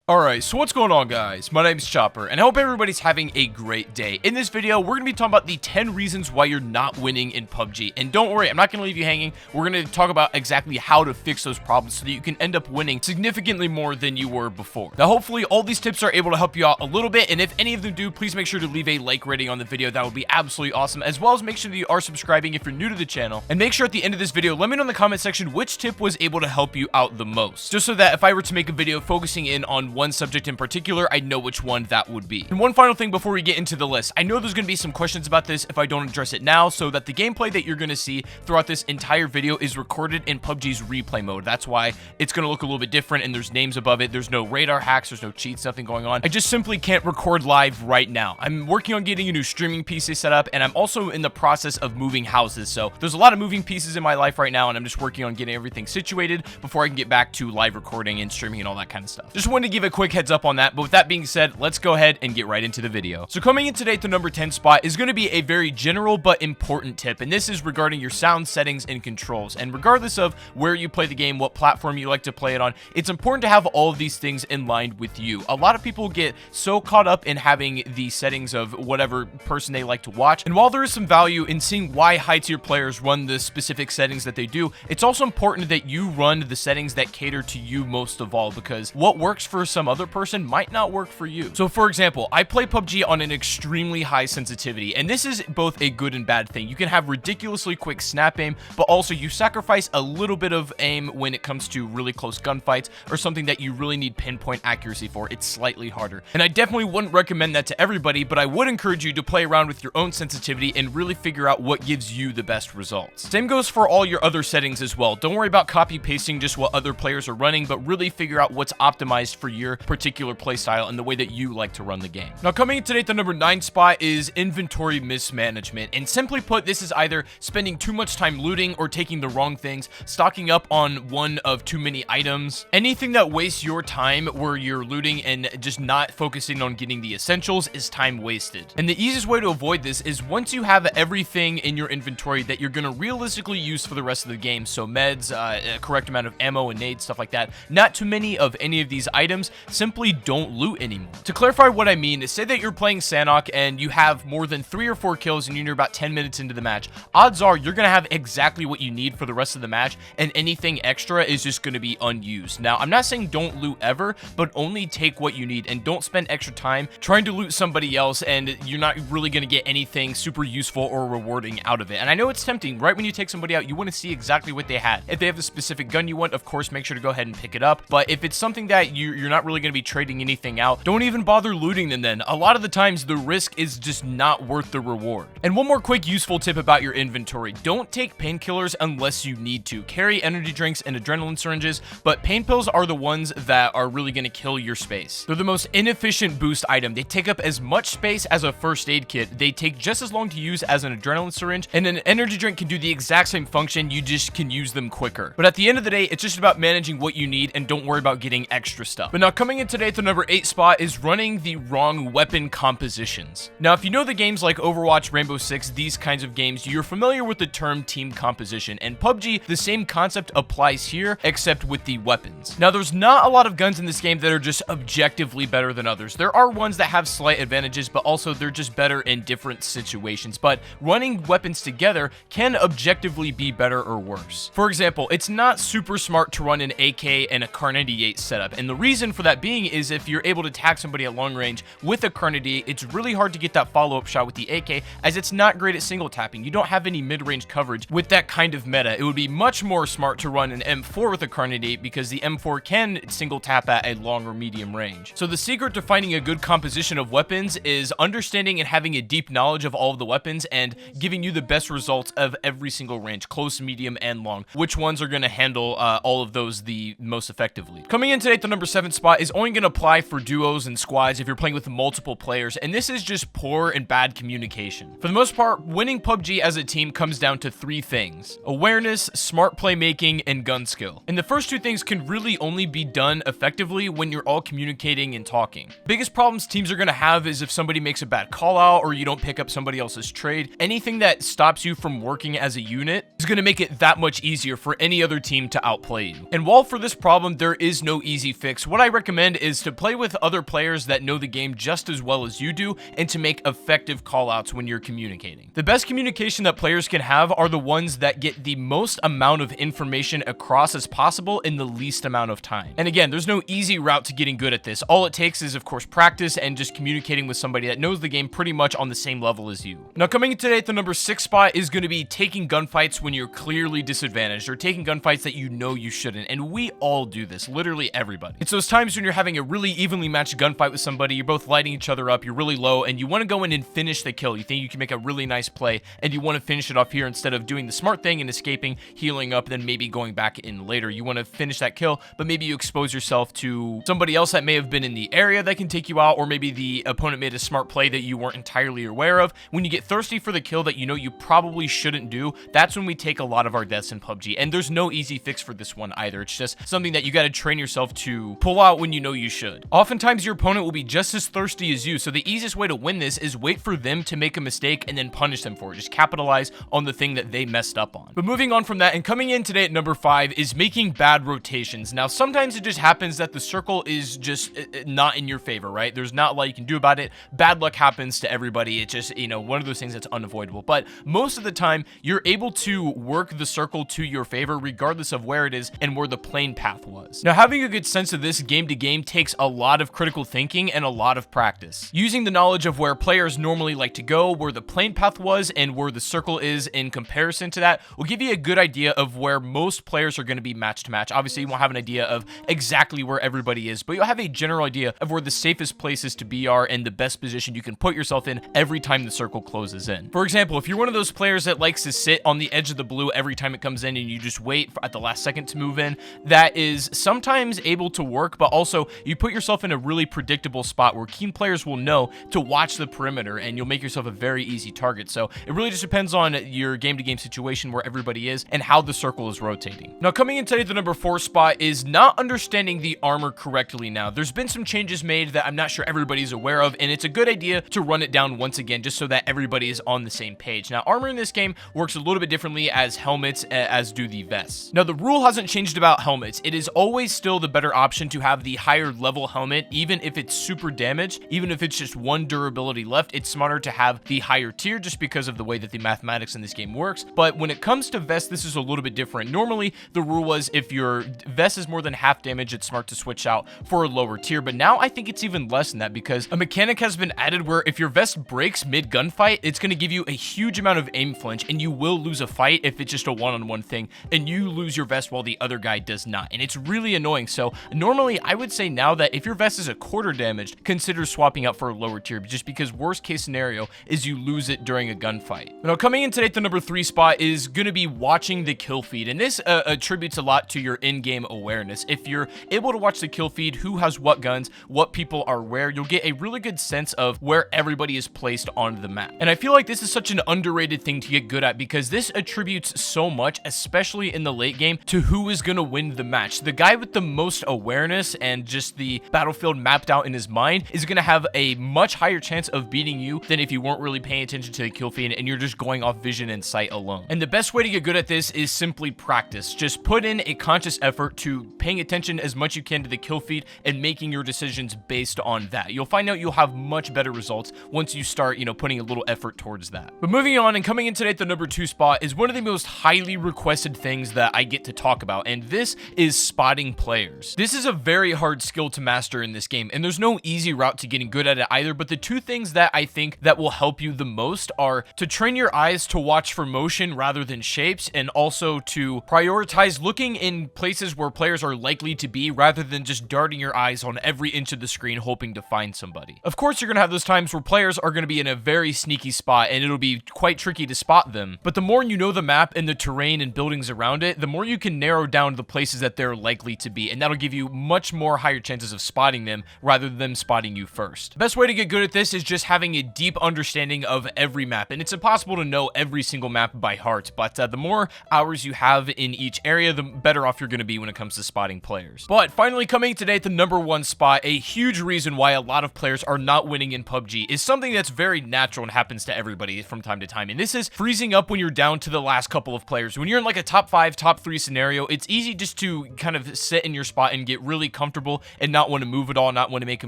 Alright, so what's going on, guys? My name's Chopper, and I hope everybody's having a great day. In this video, we're going to be talking about the 10 reasons why you're not winning in PUBG. And don't worry, I'm not going to leave you hanging. We're going to talk about exactly how to fix those problems so that you can end up winning significantly more than you were before. Now, hopefully, all these tips are able to help you out a little bit, and if any of them do, please make sure to leave a like rating on the video. That would be absolutely awesome, as well as make sure that you are subscribing if you're new to the channel. And make sure at the end of this video, let me know in the comment section which tip was able to help you out the most. Just so that if I were to make a video focusing in on one subject in particular, I know which one that would be. And one final thing before we get into the list. I know there's going to be some questions about this if I don't address it now, so that the gameplay that you're going to see throughout this entire video is recorded in PUBG's replay mode. That's why it's going to look a little bit different, and there's names above it. There's no radar hacks, there's no cheats, nothing going on. I just simply can't record live right now. I'm working on getting a new streaming PC set up, and I'm also in the process of moving houses, so there's a lot of moving pieces in my life right now, and I'm just working on getting everything situated before I can get back to live recording and streaming and all that kind of stuff. Just wanted to give a quick heads up on that. But with that being said, let's go ahead and get right into the video. So coming in today at the number 10 spot is going to be a very general but important tip, and this is regarding your sound settings and controls. And regardless of where you play the game, what platform you like to play it on, it's important to have all of these things in line with you. A lot of people get so caught up in having the settings of whatever person they like to watch, and while there is some value in seeing why high-tier players run the specific settings that they do, it's also important that you run the settings that cater to you most of all, because what works for some other person might not work for you. So for example, I play PUBG on an extremely high sensitivity, and this is both a good and bad thing. You can have ridiculously quick snap aim, but also you sacrifice a little bit of aim when it comes to really close gunfights or something that you really need pinpoint accuracy for. It's slightly harder, and I definitely wouldn't recommend that to everybody, but I would encourage you to play around with your own sensitivity and really figure out what gives you the best results. Same goes for all your other settings as well. Don't worry about copy pasting just what other players are running, but really figure out what's optimized for your particular playstyle and the way that you like to run the game. Now, coming in today at the number 9 spot is inventory mismanagement, and simply put, this is either spending too much time looting or taking the wrong things, stocking up on one of too many items, anything that wastes your time where you're looting and just not focusing on getting the essentials is time wasted. And the easiest way to avoid this is once you have everything in your inventory that you're going to realistically use for the rest of the game, so meds, a correct amount of ammo and nades, stuff like that, not too many of any of these items, simply don't loot anymore. To clarify what I mean is, say that you're playing Sanhok and you have more than 3 or 4 kills and you're about 10 minutes into the match. Odds are you're going to have exactly what you need for the rest of the match, and anything extra is just going to be unused. Now, I'm not saying don't loot ever, but only take what you need and don't spend extra time trying to loot somebody else and you're not really going to get anything super useful or rewarding out of it. And I know it's tempting. Right when you take somebody out, you want to see exactly what they had. If they have the specific gun you want, of course, make sure to go ahead and pick it up. But if it's something that you're not really going to be trading anything out, don't even bother looting them then. A lot of the times, the risk is just not worth the reward. And one more quick useful tip about your inventory. Don't take painkillers unless you need to. Carry energy drinks and adrenaline syringes, but pain pills are the ones that are really going to kill your space. They're the most inefficient boost item. They take up as much space as a first aid kit. They take just as long to use as an adrenaline syringe, and an energy drink can do the exact same function, you just can use them quicker. But at the end of the day, it's just about managing what you need and don't worry about getting extra stuff. But now, coming in today at the number 8 spot is running the wrong weapon compositions. Now, if you know the games like Overwatch, Rainbow Six, these kinds of games, you're familiar with the term team composition, and PUBG, the same concept applies here, except with the weapons. Now, there's not a lot of guns in this game that are just objectively better than others. There are ones that have slight advantages, but also they're just better in different situations. But running weapons together can objectively be better or worse. For example, it's not super smart to run an AK and a Kar 98 setup, and the reason for that being is if you're able to tag somebody at long range with a Kar 98, it's really hard to get that follow-up shot with the AK, as it's not great at single tapping. You don't have any mid-range coverage with that kind of meta. It would be much more smart to run an M4 with a Kar 98 because the M4 can single tap at a long or medium range. So the secret to finding a good composition of weapons is understanding and having a deep knowledge of all of the weapons and giving you the best results of every single range, close, medium, and long. Which ones are going to handle all of those the most effectively. Coming in today at the number 7 spot is only going to apply for duos and squads if you're playing with multiple players, and this is just poor and bad communication. For the most part, winning PUBG as a team comes down to 3 things: awareness, smart playmaking, and gun skill. And the first 2 things can really only be done effectively when you're all communicating and talking. Biggest problems teams are going to have is if somebody makes a bad call out or you don't pick up somebody else's trade. Anything that stops you from working as a unit is going to make it that much easier for any other team to outplay you. And while for this problem there is no easy fix, what I recommend is to play with other players that know the game just as well as you do, and to make effective callouts when you're communicating. The best communication that players can have are the ones that get the most amount of information across as possible in the least amount of time. And again, there's no easy route to getting good at this. All it takes is, of course, practice and just communicating with somebody that knows the game pretty much on the same level as you. Now, coming in today at the number 6 spot is going to be taking gunfights when you're clearly disadvantaged, or taking gunfights that you know you shouldn't. And we all do this, literally everybody. It's those times when you're having a really evenly matched gunfight with somebody, you're both lighting each other up, you're really low, and you want to go in and finish the kill. You think you can make a really nice play, and you want to finish it off here instead of doing the smart thing and escaping, healing up, then maybe going back in later. You want to finish that kill, but maybe you expose yourself to somebody else that may have been in the area that can take you out, or maybe the opponent made a smart play that you weren't entirely aware of. When you get thirsty for the kill that you know you probably shouldn't do, that's when we take a lot of our deaths in PUBG. And there's no easy fix for this one either. It's just something that you got to train yourself to pull out when you know you should. Oftentimes your opponent will be just as thirsty as you, so the easiest way to win this is wait for them to make a mistake and then punish them for it. Just capitalize on the thing that they messed up on. But moving on from that, and coming in today at number 5 is making bad rotations. Now, sometimes it just happens that the circle is just not in your favor, right? There's not a lot you can do about it. Bad luck happens to everybody. It's just, one of those things that's unavoidable. But most of the time, you're able to work the circle to your favor regardless of where it is and where the plane path was. Now, having a good sense of this game to game takes a lot of critical thinking and a lot of practice. Using the knowledge of where players normally like to go, where the plane path was, and where the circle is in comparison to that will give you a good idea of where most players are going to be match to match. Obviously, you won't have an idea of exactly where everybody is, but you'll have a general idea of where the safest places to be are and the best position you can put yourself in every time the circle closes in. For example, if you're one of those players that likes to sit on the edge of the blue every time it comes in and you just wait at the last second to move in, that is sometimes able to work, but also you put yourself in a really predictable spot where keen players will know to watch the perimeter, and you'll make yourself a very easy target. So it really just depends on your game-to-game situation, where everybody is, and how the circle is rotating. Now, coming in today, the number 4 spot is not understanding the armor correctly. Now, there's been some changes made that I'm not sure everybody's aware of, and it's a good idea to run it down once again just so that everybody is on the same page. Now, armor in this game works a little bit differently as helmets, as do the vests. Now, the rule hasn't changed about helmets. It is always still the better option to have the higher level helmet, even if it's super damaged, even if it's just 1 durability left. It's smarter to have the higher tier just because of the way that the mathematics in this game works. But when it comes to vests, this is a little bit different. Normally, the rule was if your vest is more than half damage, it's smart to switch out for a lower tier. But now I think it's even less than that, because a mechanic has been added where if your vest breaks mid gunfight, it's going to give you a huge amount of aim flinch, and you will lose a fight if it's just a one-on-one thing, and you lose your vest while the other guy does not. And it's really annoying. So normally, I would say now that if your vest is a quarter damaged, consider swapping out for a lower tier, just because worst case scenario is you lose it during a gunfight. Now, coming in today at the number 3 spot is going to be watching the kill feed, and this attributes a lot to your in-game awareness. If you're able to watch the kill feed, who has what guns, what people are where, you'll get a really good sense of where everybody is placed on the map. And I feel like this is such an underrated thing to get good at, because this attributes so much, especially in the late game, to who is going to win the match. The guy with the most awareness and just the battlefield mapped out in his mind is going to have a much higher chance of beating you than if you weren't really paying attention to the kill feed and you're just going off vision and sight alone. And the best way to get good at this is simply practice. Just put in a conscious effort to paying attention as much you can to the kill feed and making your decisions based on that. You'll find out you'll have much better results once you start, putting a little effort towards that. But moving on, and coming in today at the number 2 spot is one of the most highly requested things that I get to talk about, and this is spotting players. This is a very hard skill to master in this game, and there's no easy route to getting good at it either, but the 2 things that I think that will help you the most are to train your eyes to watch for motion rather than shapes, and also to prioritize looking in places where players are likely to be rather than just darting your eyes on every inch of the screen hoping to find somebody. Of course, you're going to have those times where players are going to be in a very sneaky spot and it'll be quite tricky to spot them, but the more you know the map and the terrain and buildings around it, the more you can narrow down the places that they're likely to be, and that'll give you much more higher chances of spotting them rather than them spotting you first. The best way to get good at this is just having a deep understanding of every map, and it's impossible to know every single map by heart, but the more hours you have in each area, the better off you're going to be when it comes to spotting players. But finally, coming today at the number 1 spot, a huge reason why a lot of players are not winning in PUBG is something that's very natural and happens to everybody from time to time, and this is freezing up when you're down to the last couple of players. When you're in like a top 5, top 3 scenario, it's easy just to kind of sit in your spot and get really comfortable and not want to move at all, not want to make a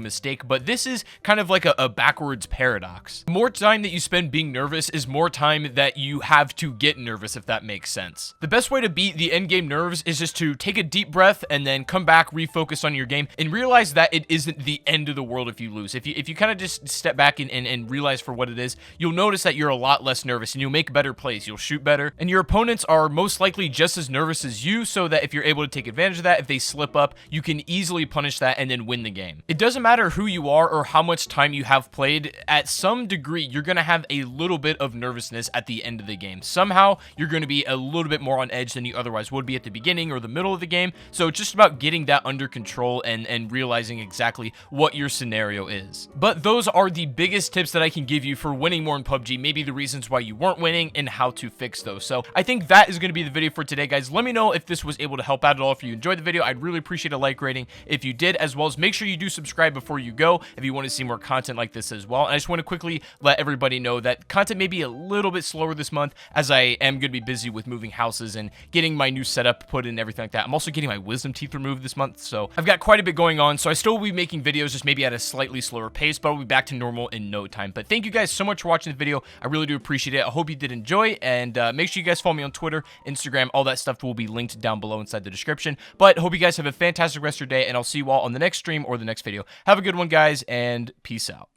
mistake. But this is kind of like a backwards paradox. The more time that you spend being nervous is more time that you have to get nervous, if that makes sense. The best way to beat the end game nerves is just to take a deep breath and then come back, refocus on your game, and realize that it isn't the end of the world if you lose. If you kind of just step back and realize for what it is, you'll notice that you're a lot less nervous and you'll make better plays, you'll shoot better, and your opponents are most likely just as nervous as you, so that if you're able to take advantage of that, if they slip up, you can easily punish that and then win the game. It doesn't matter who you are or how much time you have played, at some degree, you're going to have a little bit of nervousness at the end of the game. Somehow, you're going to be a little bit more on edge than you otherwise would be at the beginning or the middle of the game, so it's just about getting that under control and realizing exactly what your scenario is. But those are the biggest tips that I can give you for winning more in PUBG, maybe the reasons why you weren't winning and how to fix those. So I think that is going to be the video for today, guys. Let me know if this was able to help out at all. If you enjoyed the video, I'd really appreciate a like rating if you did, as well as make sure you do subscribe before you go if you want to see more content like this as well. And I just want to quickly let everybody know that content may be a little bit slower this month, as I am going to be busy with moving houses and getting my new setup put in, everything like that. I'm also getting my wisdom teeth removed this month, so I've got quite a bit going on. So I still will be making videos, just maybe at a slightly slower pace, but I'll be back to normal in no time. But thank you guys so much for watching the video. I really do appreciate it. I hope you did enjoy, and make sure you guys follow me on Twitter, Instagram, all that stuff will be linked down below inside the description. But hope you guys have a fantastic rest of your day, and I'll see you all on the next stream or the next video. Have a good one, guys, and peace out.